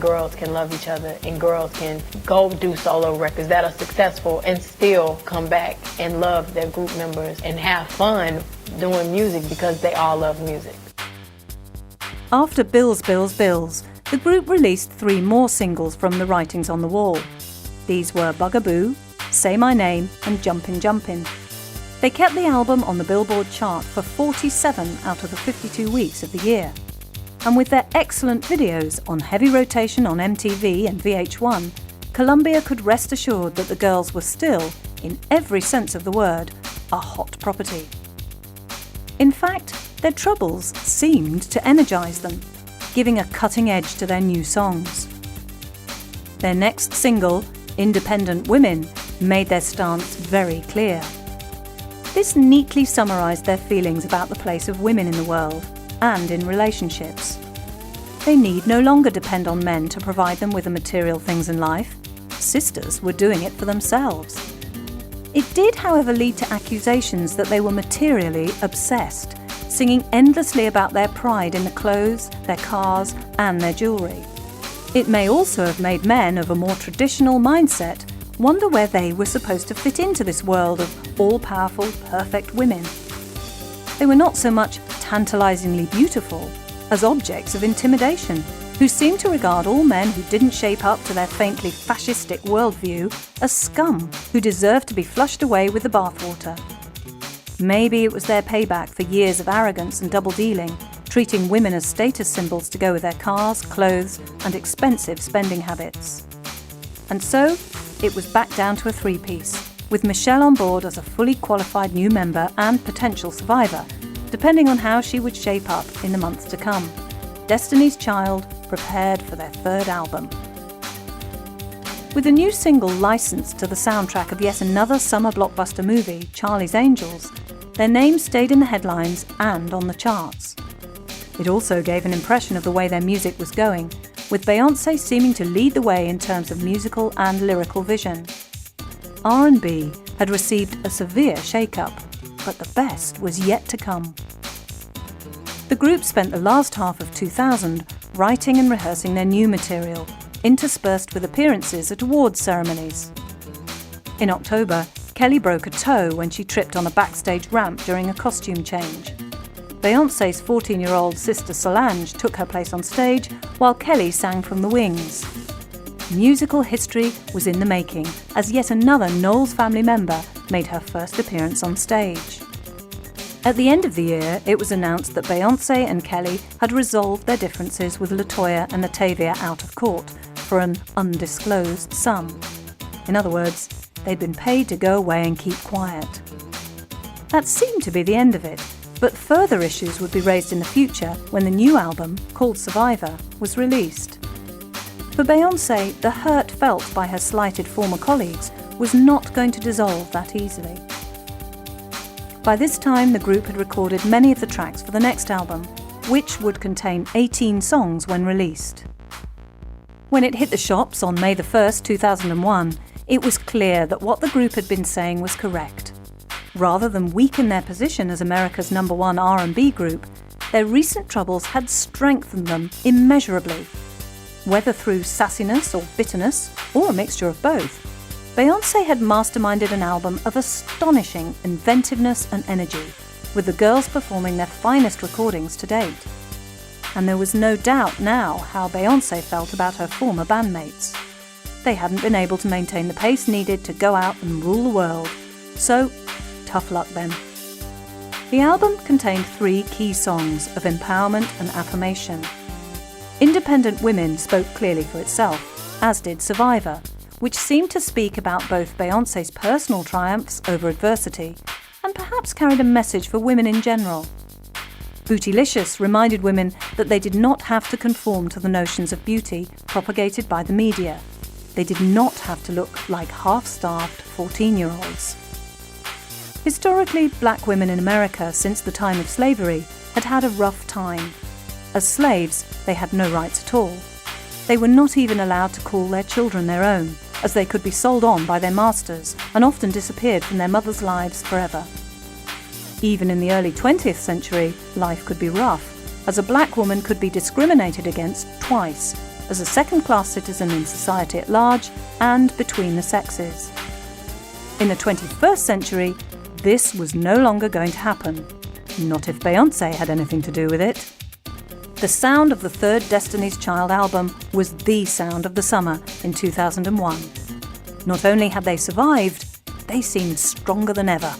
Girls can love each other and girls can go do solo records that are successful and still come back and love their group members and have fun doing music because they all love music. After Bills, Bills, Bills, the group released 3 more singles from the Writings on the Wall. These were Bugaboo, Say My Name and Jumpin' Jumpin'. They kept the album on the Billboard chart for 47 out of the 52 weeks of the year. And with their excellent videos on heavy rotation on MTV and VH1, Columbia could rest assured that the girls were still, in every sense of the word, a hot property. In fact, their troubles seemed to energise them, giving a cutting edge to their new songs. Their next single, Independent Women, made their stance very clear. This neatly summarised their feelings about the place of women in the world and in relationships. They need no longer depend on men to provide them with the material things in life. Sisters were doing it for themselves. It did, however, lead to accusations that they were materially obsessed, singing endlessly about their pride in the clothes, their cars, and their jewellery. It may also have made men of a more traditional mindset wonder where they were supposed to fit into this world of all-powerful, perfect women. They were not so much tantalisingly beautiful as objects of intimidation, who seemed to regard all men who didn't shape up to their faintly fascistic worldview as scum who deserved to be flushed away with the bathwater. Maybe it was their payback for years of arrogance and double-dealing, treating women as status symbols to go with their cars, clothes, and expensive spending habits. And so, it was back down to a 3-piece, with Michelle on board as a fully qualified new member and potential survivor, depending on how she would shape up in the months to come. Destiny's Child prepared for their 3rd album. With a new single licensed to the soundtrack of yet another summer blockbuster movie, Charlie's Angels, their name stayed in the headlines and on the charts. It also gave an impression of the way their music was going, with Beyoncé seeming to lead the way in terms of musical and lyrical vision. R&B had received a severe shake-up, but the best was yet to come. The group spent the last half of 2000 writing and rehearsing their new material, interspersed with appearances at awards ceremonies. In October, Kelly broke a toe when she tripped on a backstage ramp during a costume change. Beyoncé's 14-year-old sister Solange took her place on stage while Kelly sang from the wings. Musical history was in the making as yet another Knowles family member made her first appearance on stage. At the end of the year, it was announced that Beyoncé and Kelly had resolved their differences with LaToya and Latavia out of court for an undisclosed sum. In other words, they'd been paid to go away and keep quiet. That seemed to be the end of it, but further issues would be raised in the future when the new album, called Survivor, was released. For Beyoncé, the hurt felt by her slighted former colleagues was not going to dissolve that easily. By this time, the group had recorded many of the tracks for the next album, which would contain 18 songs when released. When it hit the shops on May 1st, 2001, it was clear that what the group had been saying was correct. Rather than weaken their position as America's #1 R&B group, their recent troubles had strengthened them immeasurably. Whether through sassiness or bitterness, or a mixture of both, Beyoncé had masterminded an album of astonishing inventiveness and energy, with the girls performing their finest recordings to date. And there was no doubt now how Beyoncé felt about her former bandmates. They hadn't been able to maintain the pace needed to go out and rule the world, so tough luck then. The album contained 3 key songs of empowerment and affirmation. Independent Women spoke clearly for itself, as did Survivor, which seemed to speak about both Beyoncé's personal triumphs over adversity and perhaps carried a message for women in general. Bootylicious reminded women that they did not have to conform to the notions of beauty propagated by the media. They did not have to look like half-starved 14-year-olds. Historically, black women in America since the time of slavery had had a rough time. As slaves, they had no rights at all. They were not even allowed to call their children their own, as they could be sold on by their masters and often disappeared from their mothers' lives forever. Even in the early 20th century, life could be rough, as a black woman could be discriminated against twice as a second-class citizen in society at large and between the sexes. In the 21st century, this was no longer going to happen. Not if Beyoncé had anything to do with it. The sound of the third Destiny's Child album was the sound of the summer in 2001. Not only had they survived, they seemed stronger than ever.